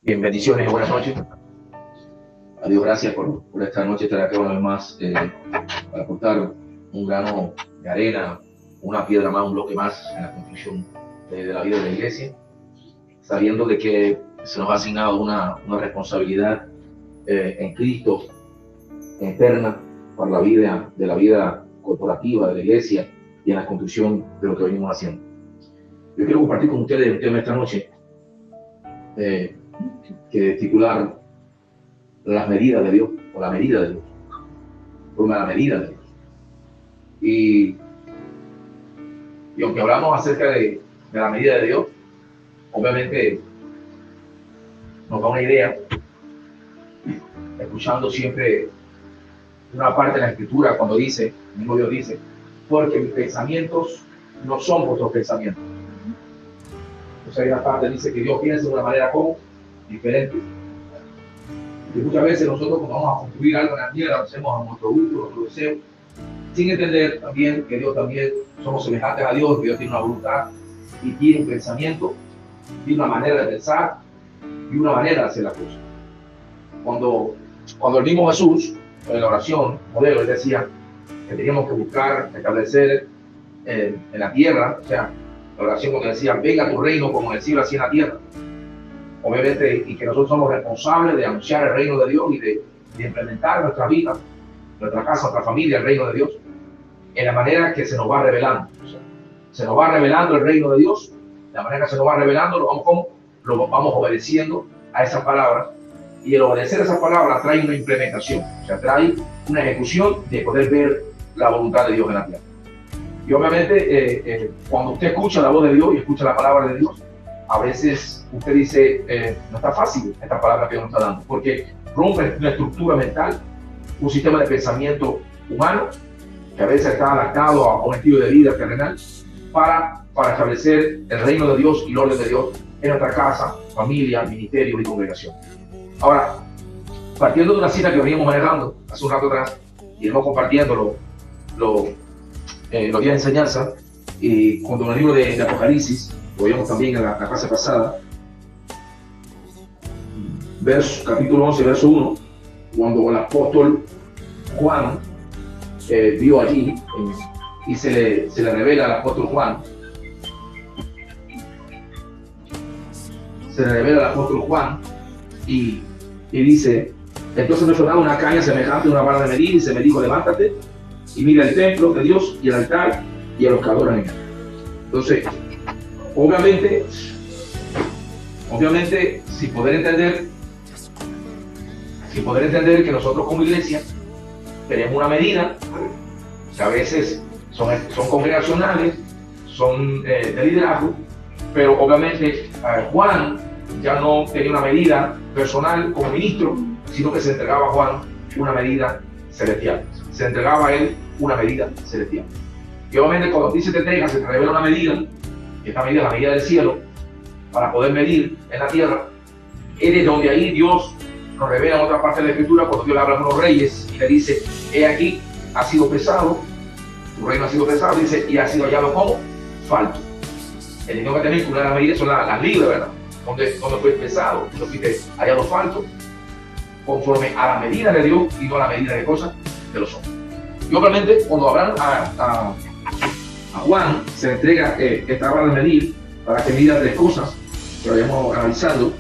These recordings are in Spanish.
Bien, bendiciones y buenas noches. A Dios gracias por esta noche estar aquí una vez más para aportar un grano de arena, una piedra más, un bloque más en la construcción de la vida de la iglesia, sabiendo de que se nos ha asignado una responsabilidad en Cristo eterna para la vida corporativa de la iglesia y en la construcción de lo que venimos haciendo. Yo quiero compartir con ustedes un tema esta noche que titular las medidas de Dios, o la medida de Dios, por la medida de Dios. Y aunque hablamos acerca de la medida de Dios, obviamente nos da una idea, escuchando siempre una parte de la Escritura cuando dice, el mismo Dios dice, porque mis pensamientos no son vuestros pensamientos. Entonces hay una parte que dice que Dios piensa de una manera como diferente. Y muchas veces nosotros cuando vamos a construir algo en la tierra, lo hacemos a nuestro gusto, a nuestro deseo, sin entender también que Dios también somos semejantes a Dios, que Dios tiene una voluntad y tiene un pensamiento, tiene una manera de pensar y una manera de hacer la cosa. Cuando el mismo Jesús, en la oración modelo, él decía que teníamos que buscar, establecer en la tierra, o sea, la oración cuando decía, venga tu reino como en el cielo, así en la tierra. Obviamente, y que nosotros somos responsables de anunciar el reino de Dios y de implementar nuestra vida, nuestra casa, nuestra familia, el reino de Dios, en la manera que se nos va revelando. O sea, se nos va revelando el reino de Dios, de la manera que se nos va revelando, lo vamos obedeciendo a esa palabra, y el obedecer a esa palabra trae una implementación, o sea, trae una ejecución de poder ver la voluntad de Dios en la tierra. Y obviamente, cuando usted escucha la voz de Dios y escucha la palabra de Dios, a veces usted dice, no está fácil esta palabra que Dios nos está dando, porque rompe una estructura mental, un sistema de pensamiento humano, que a veces está adaptado a un estilo de vida terrenal, para establecer el reino de Dios y el orden de Dios en nuestra casa, familia, ministerio y congregación. Ahora, partiendo de una cita que veníamos manejando hace un rato atrás, y iremos compartiendo los días de enseñanza, y cuando en el libro de Apocalipsis, lo vimos también en la clase pasada, capítulo 11, verso 1, cuando el apóstol Juan vio allí y se le revela al apóstol Juan, y dice, entonces me sonaba una caña semejante a una vara de medir y se me dijo, levántate y mira el templo de Dios y el altar y a los que adoran en él. Entonces, obviamente, sin poder entender que nosotros como iglesia tenemos una medida que a veces son congregacionales, son de liderazgo, pero obviamente Juan ya no tenía una medida personal como ministro, sino que se entregaba a Juan una medida celestial. Se entregaba a él una medida celestial. Y obviamente cuando a ti se te entrega, se te revela una medida, y esta medida es la medida del cielo, para poder medir en la tierra, es donde ahí Dios nos revela en otra parte de la Escritura, cuando Dios le habla a unos reyes y le dice, he aquí, ha sido pesado, tu reino ha sido pesado, dice, y ha sido hallado como falto. El idioma que también una de las medidas son las libras, ¿verdad? Donde fue pesado, donde fuiste hallado falto, conforme a la medida de Dios y no a la medida de cosas de los hombres. Y obviamente, cuando hablan a Juan, se le entrega esta vara de medir para que mida tres cosas que vayamos analizando: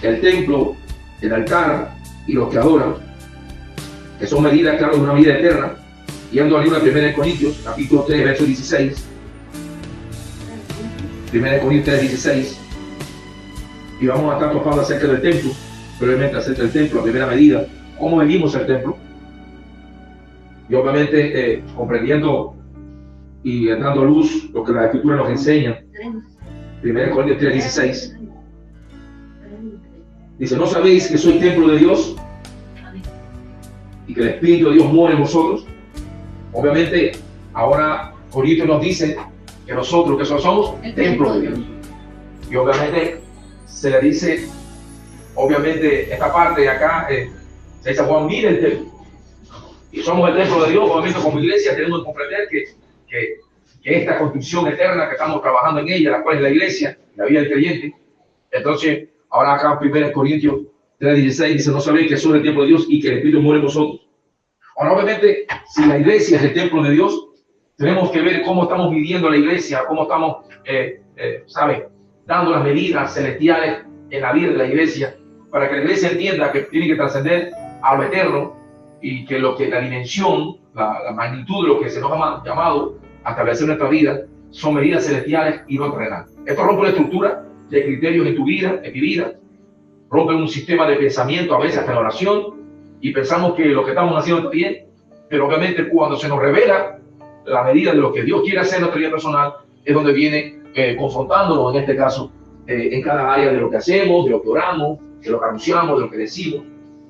el templo, el altar y los que adoran, que son medidas, claro, de una vida eterna. Yendo al libro de 1 Corintios, capítulo 3, verso 16. 1 Corintios 3, 16. Y vamos a estar tocando acerca del templo, brevemente acerca del templo, la primera medida, cómo medimos el templo. Y obviamente comprendiendo y dando a luz lo que la Escritura nos enseña. 1 Corintios 3, 16. Dice, ¿no sabéis que soy templo de Dios y que el Espíritu de Dios mora en vosotros? Obviamente, ahora Corintios nos dice que nosotros, que somos el templo de Dios. Y obviamente se le dice, obviamente esta parte de acá, se dice, Juan, mire el templo. Y somos el templo de Dios. Obviamente como iglesia tenemos que comprender que esta construcción eterna que estamos trabajando en ella, la cual es la iglesia, la vida del creyente, entonces Ahora acá 1 Corintios 3:16 dice, no sabéis que sois el templo de Dios y que el Espíritu mora en vosotros. Ahora, obviamente, si la iglesia es el templo de Dios, tenemos que ver cómo estamos viviendo la iglesia, cómo estamos, dando las medidas celestiales en la vida de la iglesia, para que la iglesia entienda que tiene que trascender a lo eterno y que la dimensión, la magnitud de lo que se nos ha llamado a establecer nuestra vida son medidas celestiales y no terrenales. Esto rompe la estructura de criterios en tu vida, en mi vida, rompe un sistema de pensamiento, a veces hasta en oración, y pensamos que lo que estamos haciendo está bien, pero obviamente cuando se nos revela la medida de lo que Dios quiere hacer en nuestra vida personal, es donde viene confrontándonos, en este caso, en cada área de lo que hacemos, de lo que oramos, de lo que anunciamos, de lo que decimos,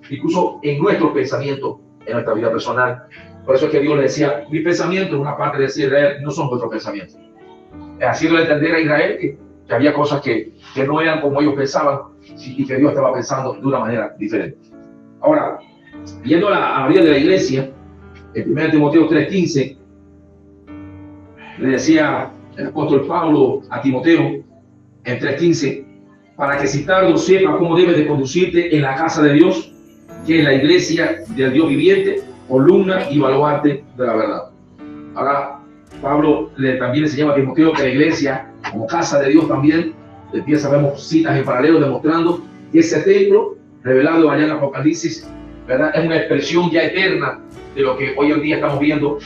incluso en nuestros pensamientos, en nuestra vida personal. Por eso es que Dios le decía, mis pensamientos, una parte de Israel, no son vuestros pensamientos. Haciéndole entender a Israel que había cosas que no eran como ellos pensaban y que Dios estaba pensando de una manera diferente. Ahora, viendo la vida de la iglesia, en 1 Timoteo 3:15, le decía el apóstol Pablo a Timoteo en 3:15, para que si tardo sepa cómo debes de conducirte en la casa de Dios, que es la iglesia del Dios viviente, columna y baluarte de la verdad. Ahora, Pablo también le enseñaba a Timoteo que la iglesia, como casa de Dios también, empieza, vemos citas en paralelo demostrando que ese templo, revelado allá en Apocalipsis, ¿verdad?, es una expresión ya eterna de lo que hoy en día estamos viendo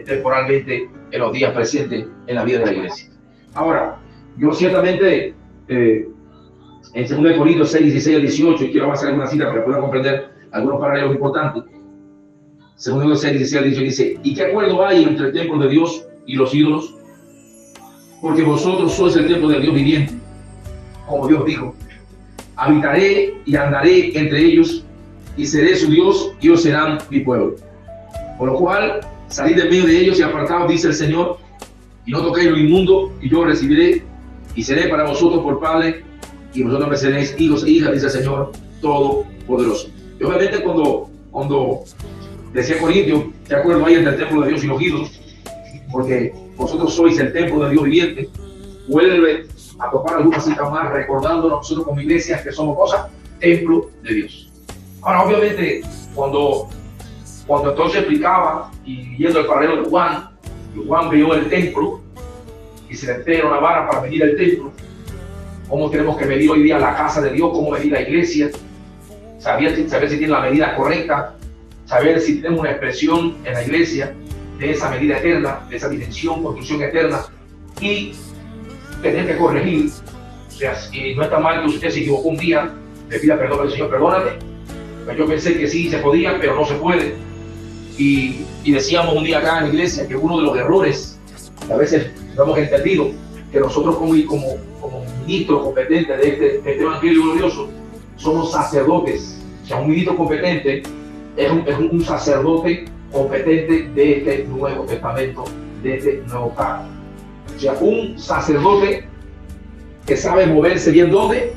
temporalmente en los días presentes en la vida de la iglesia. Ahora, yo ciertamente en 2 Corintios 6:16-18, y quiero hacer alguna cita para que puedan comprender algunos paralelos importantes. 2 6:16-18 dice, ¿y qué acuerdo hay entre el templo de Dios y los ídolos? Porque vosotros sois el templo del Dios viviente. Como Dios dijo, habitaré y andaré entre ellos y seré su Dios y ellos serán mi pueblo. Por lo cual, salid de medio de ellos y apartaos, dice el Señor, y no toquéis lo inmundo, y yo recibiré y seré para vosotros por Padre, y vosotros me seréis hijos e hijas, dice el Señor Todopoderoso. Y obviamente cuando decía Corintios, ¿qué acuerdo hay entre el templo de Dios y los ídolos? Porque vosotros sois el templo del Dios viviente. Vuelve a tocar algunas citas más, recordándonos nosotros como iglesia que somos cosas, templo de Dios. Ahora, obviamente, cuando entonces explicaba, y viendo el paralelo de Juan vio el templo y se le entregó una vara para medir el templo, cómo tenemos que medir hoy día la casa de Dios, cómo medir la iglesia, saber si tiene la medida correcta, saber si tenemos una expresión en la iglesia de esa medida eterna, de esa dimensión, construcción eterna, y tener que corregir. O sea, si no está mal que usted se equivocó un día, le pida perdón al Señor, perdóname, pues yo pensé que sí se podía, pero no se puede. Y decíamos un día acá en la iglesia que uno de los errores, que a veces no hemos entendido, que nosotros como ministros competentes de este evangelio glorioso, somos sacerdotes. O sea, un ministro competente es un sacerdote competente de este Nuevo Testamento, de este nuevo pacto. O sea, un sacerdote que sabe moverse bien, ¿dónde?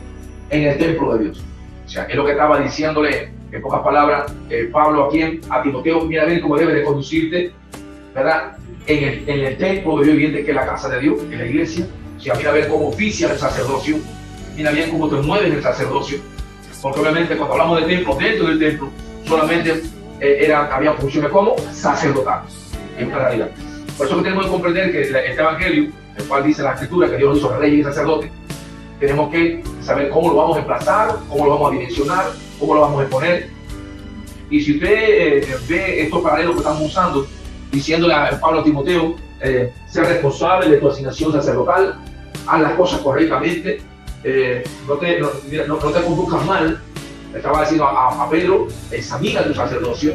En el templo de Dios. O sea, es lo que estaba diciéndole, en pocas palabras, Pablo a Timoteo, mira a ver cómo debe de conducirte, ¿verdad?, en el templo de Dios viviente, que es la casa de Dios, en la iglesia. O sea, mira a ver cómo oficia el sacerdocio, mira bien cómo te mueves en el sacerdocio, porque obviamente cuando hablamos de templo, dentro del templo, solamente había funciones como sacerdotales, en realidad. Por eso que tenemos que comprender que este evangelio, el cual dice la escritura que Dios lo hizo rey y sacerdote, tenemos que saber cómo lo vamos a emplazar, cómo lo vamos a dimensionar, cómo lo vamos a exponer. Y si usted ve estos paralelos que estamos usando, diciéndole a Pablo a Timoteo, ser responsable de tu asignación sacerdotal, haz las cosas correctamente, no te conduzcas mal. Le estaba diciendo a Pedro, examina tu sacerdocio,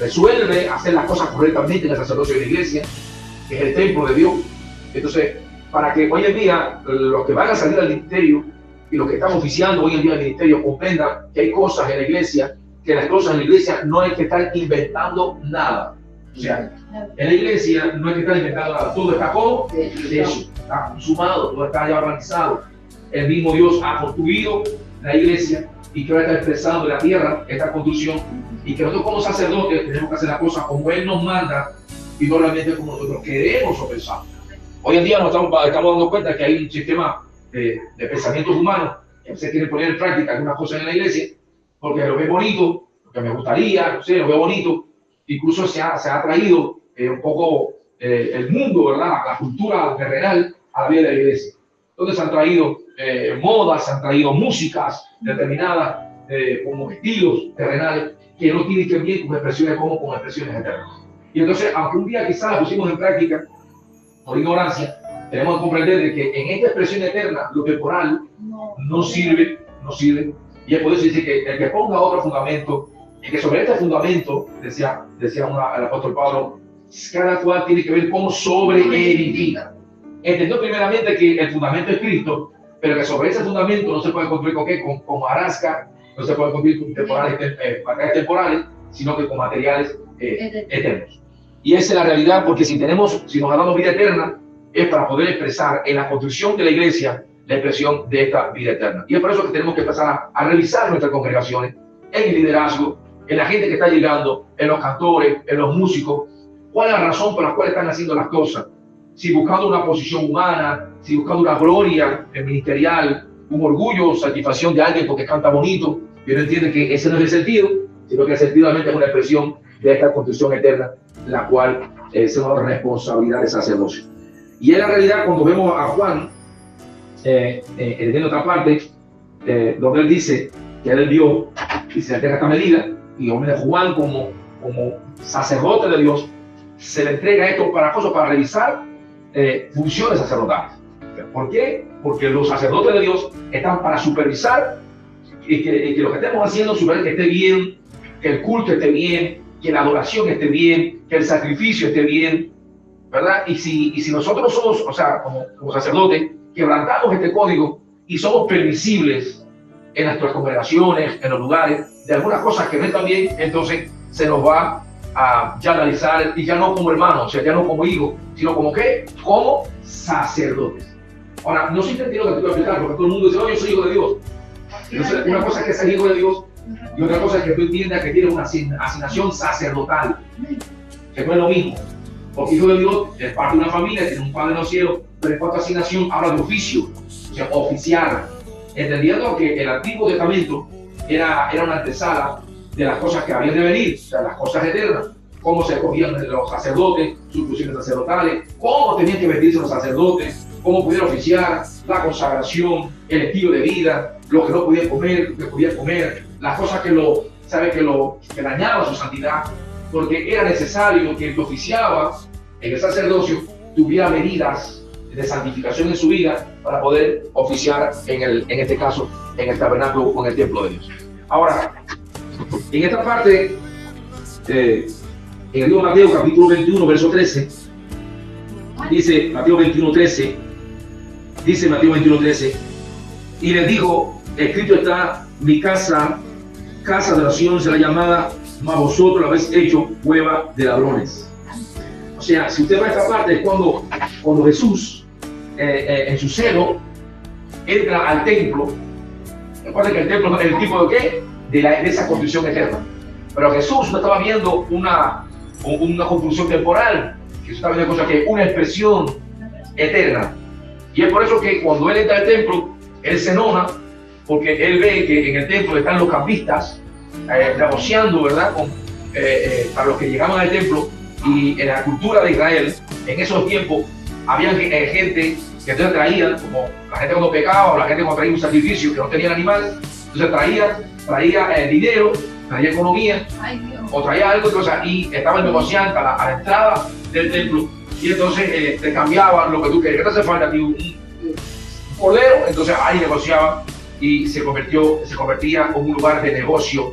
resuelve hacer las cosas correctamente en el sacerdocio de la iglesia, que es el templo de Dios. Entonces, para que hoy en día los que van a salir al ministerio y los que están oficiando hoy en día el ministerio comprendan que hay cosas en la iglesia, que las cosas en la iglesia no hay que estar inventando nada. O sea, en la iglesia no hay que estar inventando nada, todo está como de eso, está consumado, todo está ya organizado. El mismo Dios ha construido la iglesia y que ahora está expresando en la tierra esta construcción, y que nosotros como sacerdotes tenemos que hacer las cosas como Él nos manda y no realmente como nosotros queremos o pensamos. Hoy en día nos estamos dando cuenta que hay un sistema de pensamientos humanos se quiere poner en práctica algunas cosas en la iglesia, porque lo ve bonito, porque me gustaría, no sé, lo veo bonito. Incluso se ha traído un poco el mundo, ¿verdad? La cultura terrenal a la vida de la iglesia. Entonces se han traído modas, se han traído músicas determinadas, como estilos terrenales, que no tienen que ver con expresiones como con expresiones eternas. Y entonces, aunque un día quizás la pusimos en práctica, por ignorancia, tenemos que comprender de que en esta expresión eterna, lo temporal no sirve. Y es por eso dice que el que ponga otro fundamento, y que sobre este fundamento, decía el apóstol Pablo, cada cual tiene que ver cómo sobreedifica. Entendió primeramente que el fundamento es Cristo, pero que sobre ese fundamento no se puede construir con qué, con hojarasca, no se puede construir con materiales temporales, sino que con materiales eternos. Y esa es la realidad, porque si nos ha dado vida eterna, es para poder expresar en la construcción de la iglesia la expresión de esta vida eterna. Y es por eso que tenemos que empezar a revisar nuestras congregaciones, en el liderazgo, en la gente que está llegando, en los cantores, en los músicos. ¿Cuál es la razón por la cual están haciendo las cosas? Si buscando una posición humana, si buscando una gloria ministerial, un orgullo, satisfacción de alguien porque canta bonito, y uno entiende que ese no es el sentido, sino que el sentido realmente es una expresión de esta construcción eterna, la cual es una responsabilidad de sacerdocio. Y en la realidad, cuando vemos a Juan, en otra parte, donde él dice que él vio, dice, la tierra está medida, y hombre de Juan como sacerdote de Dios, se le entrega esto para revisar funciones sacerdotales. ¿Por qué? Porque los sacerdotes de Dios están para supervisar y que lo que estemos haciendo, que esté bien, que el culto esté bien, que la adoración esté bien, que el sacrificio esté bien, ¿verdad? Y si nosotros somos, o sea, como sacerdotes, quebrantamos este código y somos permisibles en nuestras congregaciones, en los lugares, de algunas cosas que no están bien, entonces se nos va a ya analizar, y ya no como hermanos, o sea, ya no como hijos, sino como ¿qué? Como sacerdotes. Ahora, no soy entendido lo que te voy a explicar, porque todo el mundo dice, no, yo soy hijo de Dios. Entonces, una cosa es que ser hijo de Dios, y otra cosa es que tú entiendas que tienes una asignación sacerdotal, que no es lo mismo. Porque hijo de Dios es parte de una familia, tiene un padre en los cielos, pero en cuanto a asignación habla de oficio, o sea, oficial, entendiendo que el Antiguo Testamento era una antesala de las cosas que habían de venir, o sea, las cosas eternas, cómo se escogían los sacerdotes, sus funciones sacerdotales, cómo tenían que vestirse los sacerdotes, cómo pudieron oficiar, la consagración, el estilo de vida, lo que no podían comer, lo que podían comer, las cosas que dañaban su santidad, porque era necesario que el que oficiaba en el sacerdocio tuviera medidas de santificación en su vida para poder oficiar en este caso, en el tabernáculo o en el templo de Dios. Ahora, en esta parte, en el libro de Mateo, capítulo 21, verso 13, dice Mateo 21, 13, y les dijo, escrito está, mi casa de oración será llamada, mas vosotros la habéis hecho cueva de ladrones. O sea, si usted va a esta parte, es cuando Jesús, en su celo, entra al templo. Recuerden que el templo es el tipo de qué? De esa construcción eterna. Pero Jesús no estaba viendo una construcción temporal, Jesús estaba viendo cosas que una expresión eterna. Y es por eso que cuando él entra al templo, él se enoja, porque él ve que en el templo están los campistas negociando, ¿verdad? Para los que llegaban al templo. Y en la cultura de Israel, en esos tiempos, había gente que entonces traían, como la gente cuando pecaba o la gente cuando traía un sacrificio que no tenían animales, entonces traía dinero, traía economía, o traía algo, y estaban negociando a la entrada del templo, y entonces te cambiaban lo que tú querías. ¿Qué te hace falta aquí? Un cordero, entonces ahí negociaban y se convertía en un lugar de negocio,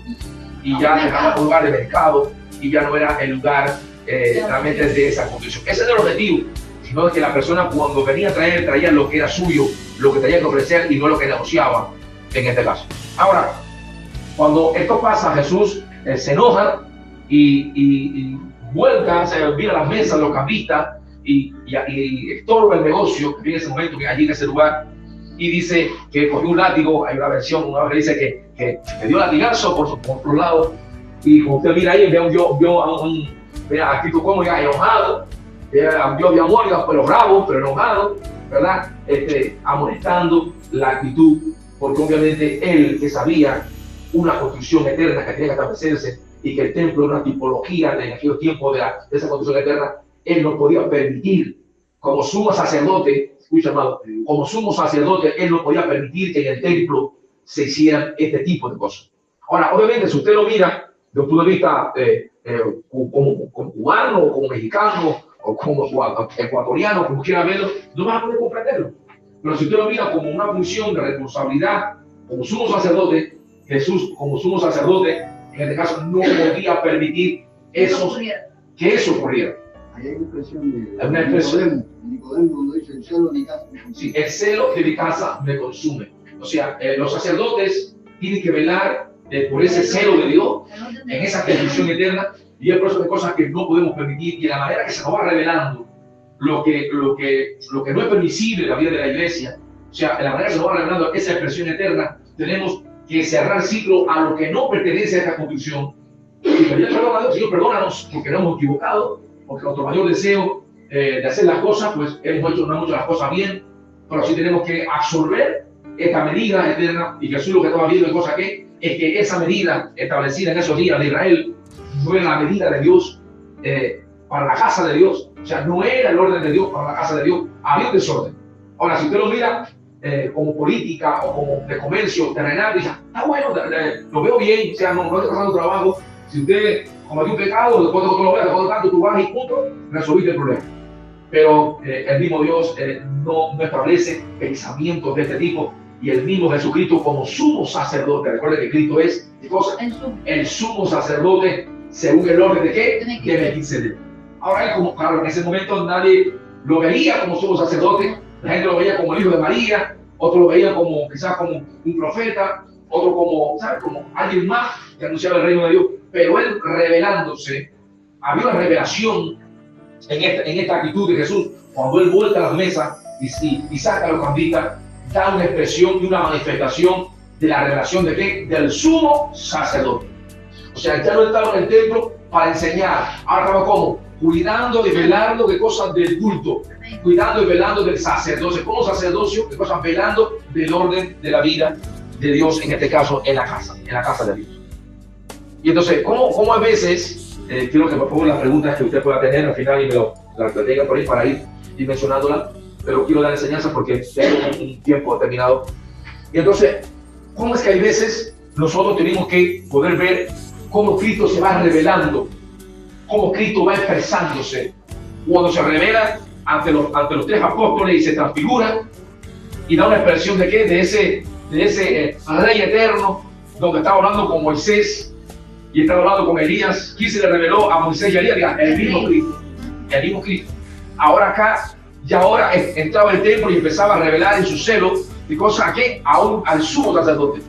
y ya dejaba un lugar de mercado, y ya no era el lugar realmente de esa construcción. Ese es el objetivo, sino que la persona cuando venía a traía lo que era suyo, lo que tenía que ofrecer y no lo que negociaba en este caso. Ahora, cuando esto pasa, Jesús se enoja y vuelca, se olvida las mesas de los campistas y estorba el negocio que viene en ese momento, que allí en ese lugar, y dice que cogió un látigo. Hay una versión, que dice que dio latigazo por un lado, y como usted mira ahí, vio a un actitud como ya enojado, vio de amor, pero bravo, pero enojado, ¿verdad? Amonestando la actitud porque obviamente él que sabía una construcción eterna que tenía que establecerse y que el templo era una tipología de aquellos tiempos de esa construcción eterna, él no podía permitir, como sumo sacerdote, escucha amado, como sumo sacerdote, él no podía permitir que en el templo se hicieran este tipo de cosas. Ahora, obviamente, si usted lo mira desde un punto de vista como cubano, o como mexicano, o como ecuatoriano, como quiera verlo, no va a poder comprenderlo. Pero si usted lo mira como una función de responsabilidad, como sumo sacerdote, Jesús como sumo sacerdote, en este caso no podía permitir que eso ocurriera. Ahí hay una expresión Hay una expresión. Nicodemo cuando dice el celo de mi casa. Sí, el celo de mi casa me consume. O sea, los sacerdotes tienen que velar por ese celo de Dios en esa bendición eterna, y es por eso de cosas que no podemos permitir, y de la manera que se nos va revelando lo que no es permisible en la vida de la iglesia, o sea, en la manera que se nos va revelando esa expresión eterna, tenemos que cerrar el ciclo a lo que no pertenece a esta convicción y pedir perdón a Dios. Señor, perdónanos porque nos hemos equivocado, porque nuestro mayor deseo de hacer las cosas, pues no hemos hecho las cosas bien, pero sí tenemos que absorber esta medida eterna. Y Jesús lo que estaba viendo es que esa medida establecida en esos días de Israel no era la medida de Dios para la casa de Dios, o sea, no era el orden de Dios para la casa de Dios, había un desorden. Ahora, si usted lo mira como política o como de comercio terrenal, dice, está bueno, lo veo bien, o sea, no está pasando trabajo. Si usted cometió un pecado, después de que tú lo veas, después de tanto, tú vas y punto, resolviste el problema. Pero el mismo Dios no establece pensamientos de este tipo, y el mismo Jesucristo como sumo sacerdote, recuerde que Cristo es el sumo sacerdote según el orden de ¿qué? De Melquisedec. Ahora, como claro, en ese momento nadie lo veía como sumo sacerdote, la gente lo veía como el hijo de María, otro lo veía como quizás como un profeta, otro como, ¿sabes? Como alguien más que anunciaba el reino de Dios, pero él revelándose, había una revelación en esta actitud de Jesús, cuando él vuelta a las mesas y saca a los cambistas, da una expresión y una manifestación de la revelación de ¿qué? Del sumo sacerdote. O sea, ya no estaba en el templo para enseñar, ahora estaba como cuidando y velando de cosas del culto, cuidando y velando del sacerdocio, como sacerdocio, de cosas velando del orden de la vida de Dios, en este caso en la casa de Dios. Y entonces, ¿cómo a veces, quiero que por favor las preguntas que usted pueda tener al final y me las tenga por ahí para ir mencionándolas, pero quiero dar enseñanza porque tengo un tiempo determinado. Y entonces, ¿cómo es que hay veces nosotros tenemos que poder ver cómo Cristo se va revelando, cómo Cristo va expresándose cuando se revela ante los tres apóstoles y se transfigura y da una expresión de qué? De ese rey eterno, donde estaba hablando con Moisés y estaba hablando con Elías? ¿Quién se le reveló a Moisés y a Elías? El mismo Cristo. Ahora acá, y ahora entraba el templo y empezaba a revelar en su celo de cosas que aún al sumo sacerdote,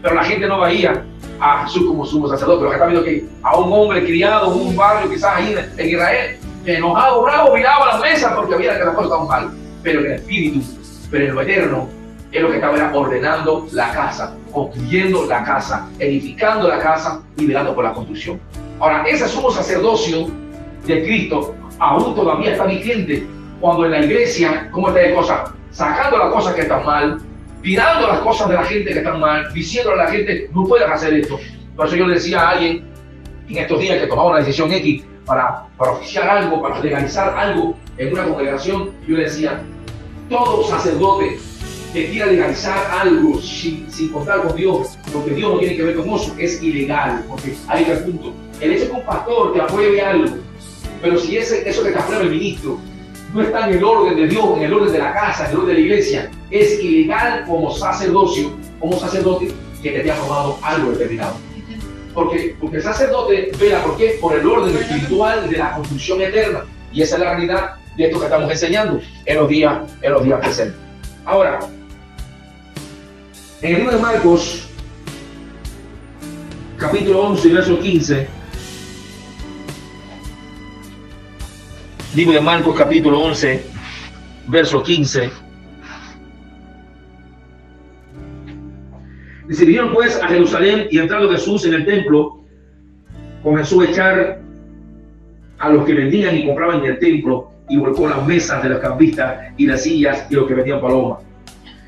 pero la gente no veía a Jesús como sumo sacerdote, pero acá está viendo que a un hombre criado en un barrio quizás ahí en Israel, enojado, bravo, miraba a la mesa porque veía que las cosas estaban mal, pero en el espíritu, pero en lo eterno, es lo que estaba ordenando la casa, construyendo la casa, edificando la casa y velando por la construcción. Ahora, ese sumo sacerdocio de Cristo aún todavía está vigente cuando en la iglesia, ¿cómo está la cosa? Sacando las cosas que están mal, tirando las cosas de la gente que están mal, diciéndole a la gente, no puedes hacer esto. Por eso yo le decía a alguien en estos días que tomaba una decisión X para oficiar algo, para legalizar algo en una congregación, yo le decía, todo sacerdote que quiera legalizar algo sin contar con Dios, porque Dios no tiene que ver con eso, es ilegal, porque ahí está el punto. El hecho que un pastor te apruebe algo, pero si eso que te aprueba el ministro no está en el orden de Dios, en el orden de la casa, en el orden de la iglesia, es ilegal como sacerdocio, como sacerdote que te haya aprobado algo determinado. Porque el sacerdote vela, ¿por qué? Por el orden espiritual de la construcción eterna. Y esa es la realidad de esto que estamos enseñando en los días presentes. Ahora, en el libro de Marcos, capítulo 11, verso 15, libro de Marcos, capítulo 11, verso 15, dice, vinieron pues a Jerusalén y entrando Jesús en el templo, comenzó a echar a los que vendían y compraban en el templo y volcó las mesas de los cambistas y las sillas y los que vendían palomas.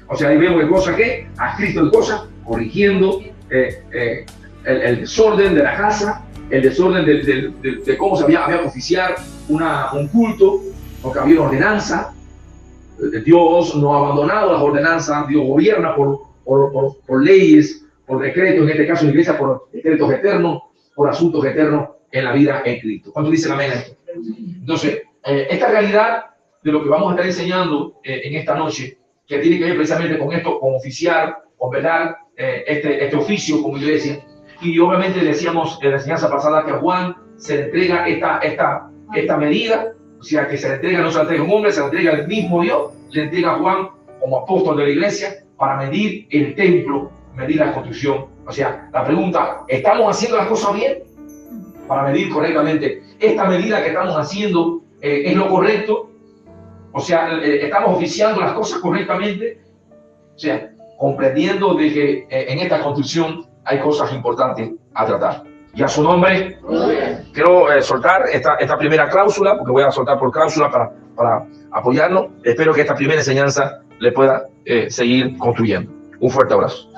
O sea, ahí vemos que cosa que ha escrito el cosa, corrigiendo el desorden de la casa, el desorden de cómo se había que oficiar un culto, porque había una ordenanza. Dios no ha abandonado las ordenanzas, Dios gobierna por leyes, por decretos, en este caso en la iglesia, por decretos eternos, por asuntos eternos en la vida en Cristo. ¿Cuánto dicen amén a esto? Entonces, esta realidad de lo que vamos a estar enseñando en esta noche, que tiene que ver precisamente con esto, con oficiar, con velar este oficio como iglesia. Y obviamente decíamos en la enseñanza pasada que a Juan se le entrega esta medida, o sea, que se le entrega, no se le entrega a un hombre, se le entrega al mismo Dios, le entrega a Juan como apóstol de la iglesia para medir el templo, medir la construcción. O sea, la pregunta, ¿estamos haciendo las cosas bien? Para medir correctamente, esta medida que estamos haciendo es lo correcto. O sea, estamos oficiando las cosas correctamente. O sea, comprendiendo de que en esta construcción hay cosas importantes a tratar. Y a su nombre, quiero soltar esta primera cláusula, porque voy a soltar por cláusula para apoyarnos. Espero que esta primera enseñanza le pueda seguir construyendo. Un fuerte abrazo.